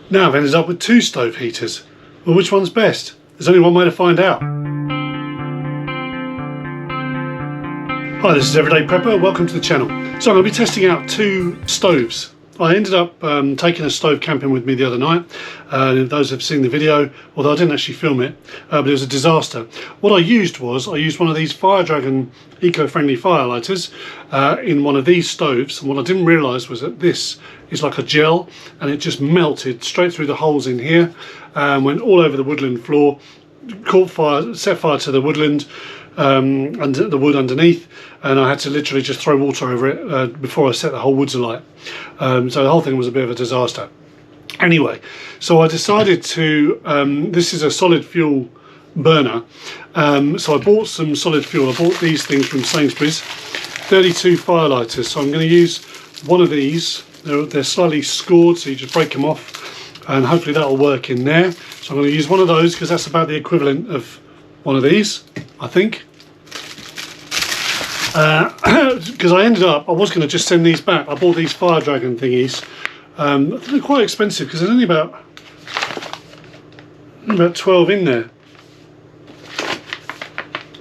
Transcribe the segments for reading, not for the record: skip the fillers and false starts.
Now I've ended up with 2 stove heaters. Well, which one's best? There's only one way to find out. Hi, this is Everyday Prepper. Welcome to the channel. So I'm going to be testing out 2 stoves. I ended up taking a stove camping with me the other night. Those who have seen the video, although I didn't actually film it, but it was a disaster. What I used was, I used one of these Firedragon eco-friendly fire lighters in one of these stoves. And what I didn't realise was that this is like a gel, and it just melted straight through the holes in here, went all over the woodland floor, caught fire, set fire to the woodland, under the wood underneath, and I had to literally just throw water over it before I set the whole woods alight. So the whole thing was a bit of a disaster. Anyway, so I decided to, this is a solid fuel burner, so I bought some solid fuel. I bought these things from Sainsbury's, 32 fire lighters. So I'm going to use one of these. They're slightly scored, so you just break them off, and hopefully that'll work in there. So I'm going to use one of those because that's about the equivalent of one of these, I think. Because I ended up, I was going to just send these back. I bought these Firedragon thingies. They're quite expensive because there's only about 12 in there.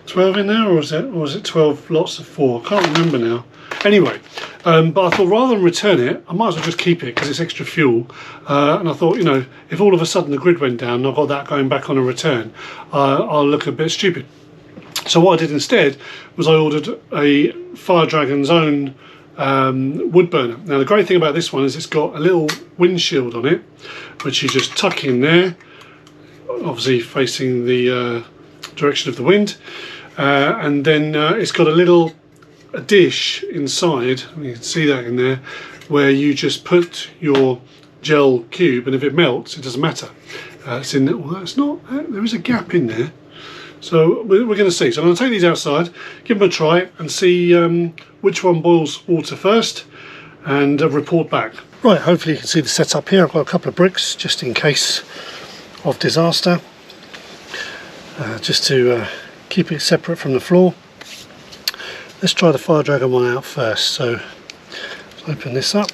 12 in there, or was it 12 lots of 4? I can't remember now. Anyway, but I thought rather than return it, I might as well just keep it because it's extra fuel. And I thought, you know, if all of a sudden the grid went down and I've got that going back on a return, I'll look a bit stupid. So what I did instead was I ordered a Firedragon's own wood burner. Now the great thing about this one is it's got a little windshield on it, which you just tuck in there, obviously facing the direction of the wind, and then it's got a dish inside, you can see that in there, where you just put your gel cube, and if it melts, it doesn't matter. It's in there. Well, that's not, there is a gap in there. So we're going to see. So I'm going to take these outside, give them a try, and see which one boils water first, and report back. Right, hopefully you can see the setup here. I've got a couple of bricks just in case of disaster, just to keep it separate from the floor. Let's try the Firedragon one out first. So let's open this up.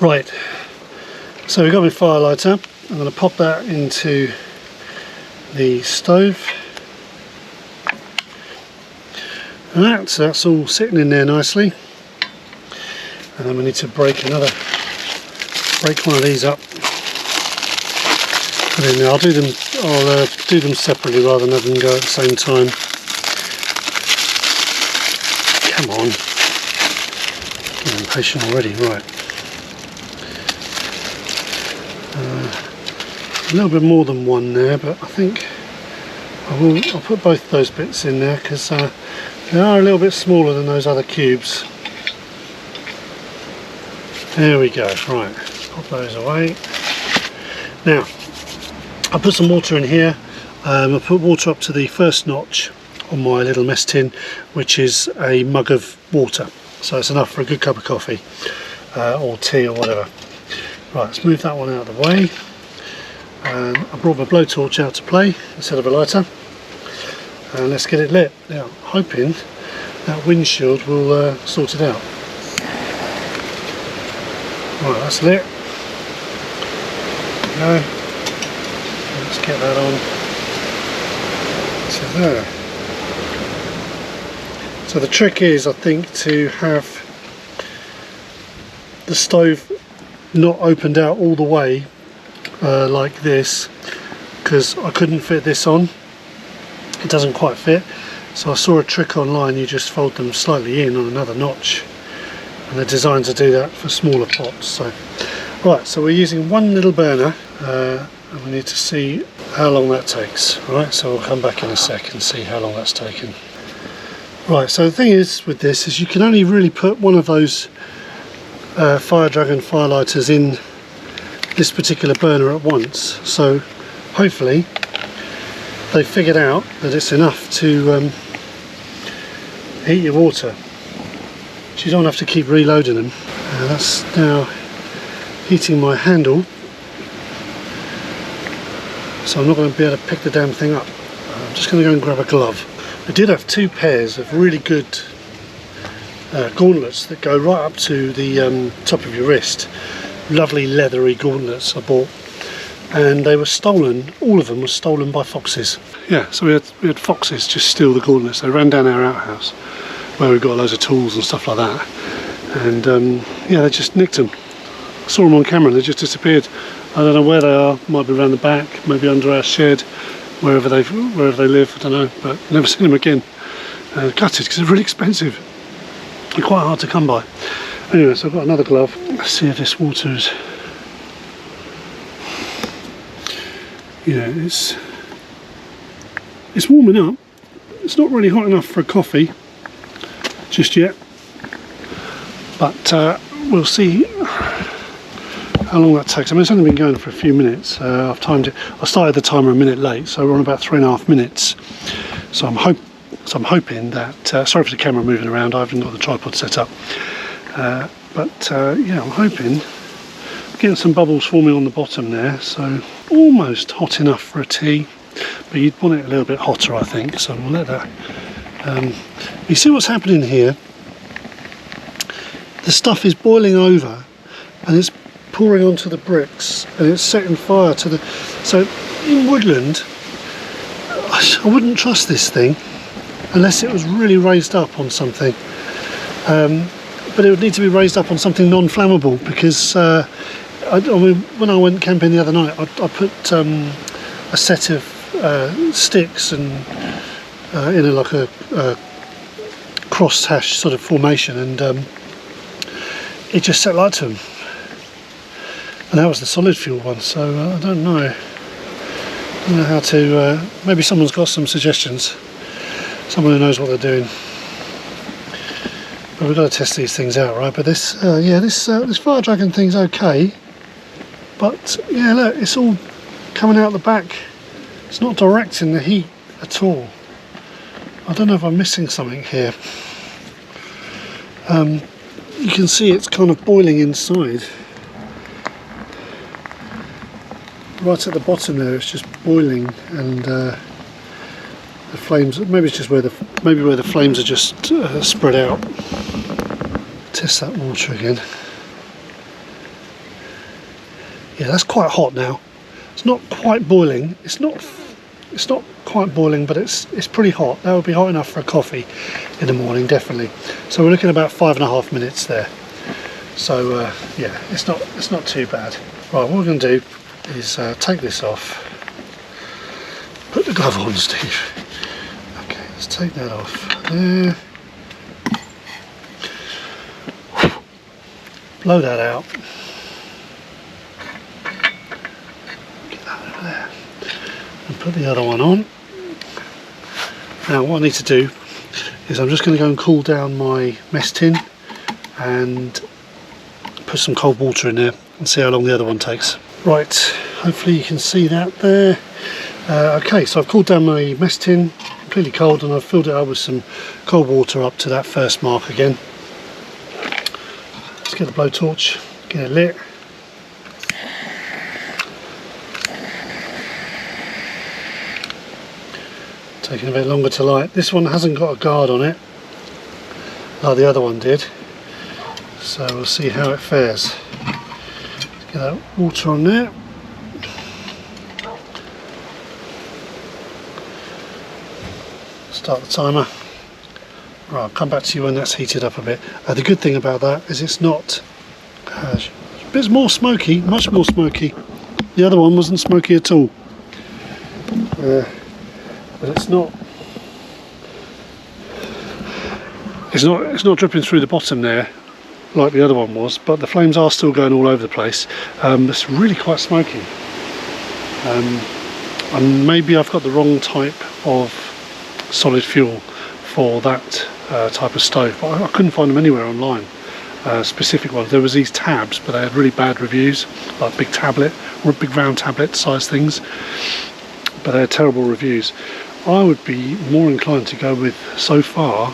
Right, so we've got my fire lighter. I'm going to pop that into the stove. And that's all sitting in there nicely. And then we need to break one of these up. Put it in there. I'll do them separately rather than have them go at the same time. Come on. I'm impatient already, right. A little bit more than one there, but I think I'll put both those bits in there because they are a little bit smaller than those other cubes. There we go. Right, pop those away. Now I'll put some water in here. I'll put water up to the first notch on my little mess tin, which is a mug of water, so it's enough for a good cup of coffee or tea or whatever. Right, let's move that one out of the way. I brought my blowtorch out to play instead of a lighter, and let's get it lit. Now, hoping that windshield will sort it out. Right, that's lit. There we go. Let's get that on to there. So the trick is, I think, to have the stove not opened out all the way like this, because I couldn't fit this on. It doesn't quite fit, so I saw a trick online. You just fold them slightly in on another notch, and they're designed to do that for smaller pots. So right, so we're using one little burner, and we need to see how long that takes. Right, so we'll come back in a sec and see how long that's taken. Right, so the thing is with this is you can only really put one of those Firedragon fire lighters in this particular burner at once, so hopefully they figured out that it's enough to heat your water, so you don't have to keep reloading them. That's now heating my handle, so I'm not going to be able to pick the damn thing up. I'm just going to go and grab a glove. I did have 2 pairs of really good gauntlets that go right up to the top of your wrist. Lovely leathery gauntlets I bought, and they were stolen. All of them were stolen by foxes. Yeah, so we had foxes just steal the gauntlets. They ran down our outhouse where we got loads of tools and stuff like that, and yeah, they just nicked them. I saw them on camera and they just disappeared. I don't know where they are. Might be around the back, maybe under our shed, wherever they live. I don't know, but never seen them again. Gutted because they're really expensive. They're quite hard to come by. Anyway, so I've got another glove. Let's see if this water is. Yeah, it's warming up. It's not really hot enough for a coffee just yet, but we'll see how long that takes. I mean, it's only been going for a few minutes. I've timed it. I started the timer a minute late, so we're on about 3.5 minutes. So I'm hoping that. Sorry for the camera moving around. I haven't got the tripod set up, but yeah, I'm hoping. Getting some bubbles forming on the bottom there, so almost hot enough for a tea, but you'd want it a little bit hotter, I think. So we'll let that. You see what's happening here? The stuff is boiling over, and it's pouring onto the bricks, and it's setting fire to the. So in woodland, I wouldn't trust this thing unless it was really raised up on something. But it would need to be raised up on something non-flammable, because I mean, when I went camping the other night, I put a set of sticks and in like a cross-hash sort of formation, and it just set light to them. And that was the solid fuel one, so I don't know. I don't know how to. Maybe someone's got some suggestions. Someone who knows what they're doing. But we've got to test these things out, right? But this, yeah, this Firedragon thing's okay. But yeah, look, it's all coming out the back. It's not directing the heat at all. I don't know if I'm missing something here. You can see it's kind of boiling inside. Right at the bottom there, it's just boiling, and the flames. Maybe it's just where the flames are just spread out. Test that water again. Yeah, that's quite hot now. It's not quite boiling. It's not quite boiling, but it's pretty hot. That would be hot enough for a coffee in the morning, definitely. So we're looking at about 5.5 minutes there. So yeah, it's not too bad. Right, what we're going to do is take this off. Put the glove on, Steve. Okay, let's take that off. There. Blow that out. Get that over there. And put the other one on. Now what I need to do is I'm just going to go and cool down my mess tin and put some cold water in there and see how long the other one takes. Right, hopefully you can see that there. Okay, so I've cooled down my mess tin, completely cold, and I've filled it up with some cold water up to that first mark again. Let's get the blowtorch, get it lit. Taking a bit longer to light. This one hasn't got a guard on it, like the other one did. So we'll see how it fares. Get that water on there. Start the timer. Right, I'll come back to you when that's heated up a bit. The good thing about that is it's not a bit more smoky, much more smoky. The other one wasn't smoky at all. But it's not dripping through the bottom there like the other one was, but the flames are still going all over the place. It's really quite smoky, and maybe I've got the wrong type of solid fuel for that type of stove, but I couldn't find them anywhere online. Specific ones. There was these tabs, but they had really bad reviews, like big tablet or big round tablet size things, but they had terrible reviews. I would be more inclined to go with, so far,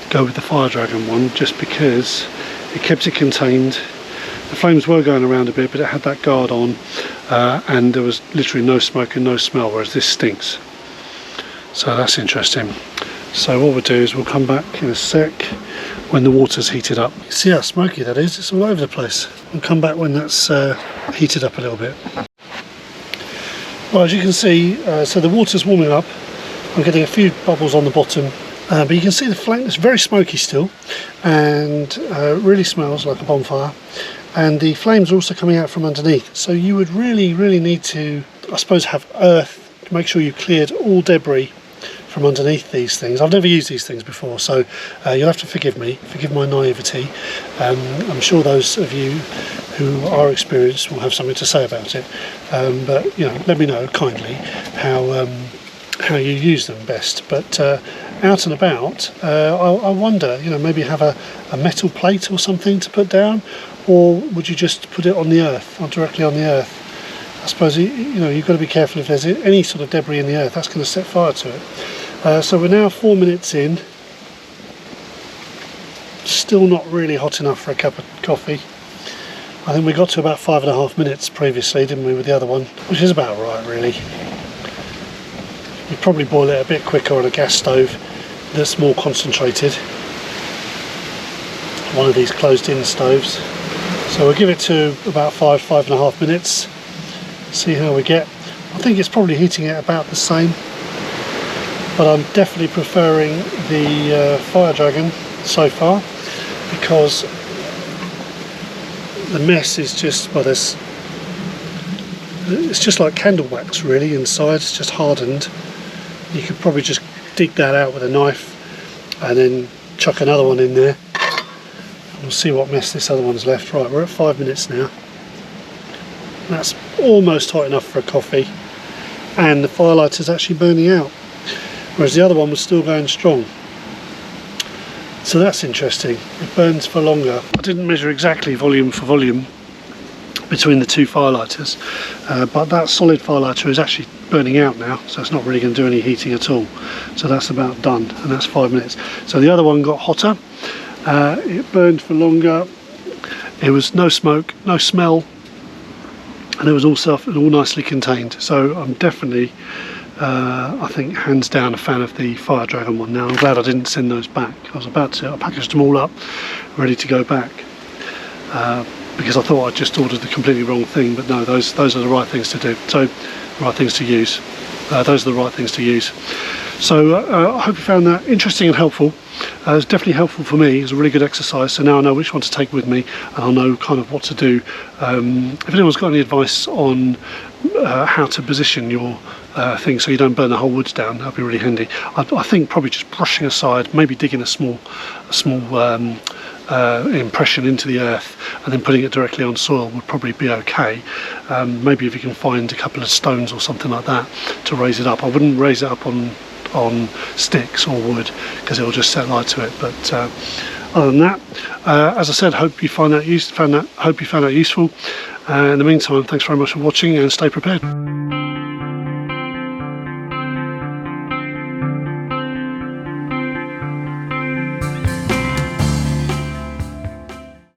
go with the Firedragon one, just because it kept it contained. The flames were going around a bit, but it had that guard on, and there was literally no smoke and no smell, whereas this stinks. So that's interesting. So what we'll do is we'll come back in a sec. when the water's heated up. You see how smoky that is? It's all over the place. I'll come back when that's heated up a little bit. Well, as you can see, so the water's warming up. I'm getting a few bubbles on the bottom, but you can see the flame. It's very smoky still, and really smells like a bonfire. And the flames are also coming out from underneath. So you would really need to, I suppose, have earth to make sure you've cleared all debris from underneath these things. I've never used these things before, so you'll have to forgive me, forgive my naivety. I'm sure those of you who are experienced will have something to say about it. But you know, let me know kindly how you use them best. But out and about, I wonder, you know, maybe have a metal plate or something to put down, or would you just put it on the earth, or directly on the earth? I suppose you know, you've got to be careful if there's any sort of debris in the earth, that's going to set fire to it. So we're now 4 minutes in. Still not really hot enough for a cup of coffee. I think we got to about 5.5 minutes previously, didn't we, with the other one, which is about right, really. You'd probably boil it a bit quicker on a gas stove that's more concentrated. One of these closed-in stoves. So we'll give it to about 5.5 minutes. See how we get. I think it's probably heating it about the same, but I'm definitely preferring the Firedragon so far, because the mess is just, well, it's just like candle wax really inside. It's just hardened. You could probably just dig that out with a knife and then chuck another one in there. We'll see what mess this other one's left. Right, we're at 5 minutes now. That's almost hot enough for a coffee, and the firelight is actually burning out, whereas the other one was still going strong. So that's interesting. It burns for longer. I didn't measure exactly volume for volume between the two firelighters, but that solid firelighter is actually burning out now, so it's not really going to do any heating at all. So that's about done, and that's 5 minutes. So the other one got hotter. It burned for longer. It was no smoke, no smell, and it was all soft and all nicely contained. So I'm definitely, I think, hands down a fan of the Firedragon one now. I'm glad I didn't send those back. I was about to, I packaged them all up, ready to go back, because I thought I'd just ordered the completely wrong thing. But no, those are the right things to do. So, right things to use. Those are the right things to use. So I hope you found that interesting and helpful. It was definitely helpful for me. It was a really good exercise, so now I know which one to take with me, and I'll know kind of what to do. If anyone's got any advice on how to position your thing so you don't burn the whole woods down, that'd be really handy. I think probably just brushing aside, maybe digging a small impression into the earth and then putting it directly on soil would probably be okay. Maybe if you can find a couple of stones or something like that to raise it up. I wouldn't raise it up on sticks or wood, because it will just set light to it. But other than that, as I said, hope you found that useful. In the meantime, thanks very much for watching, and stay prepared.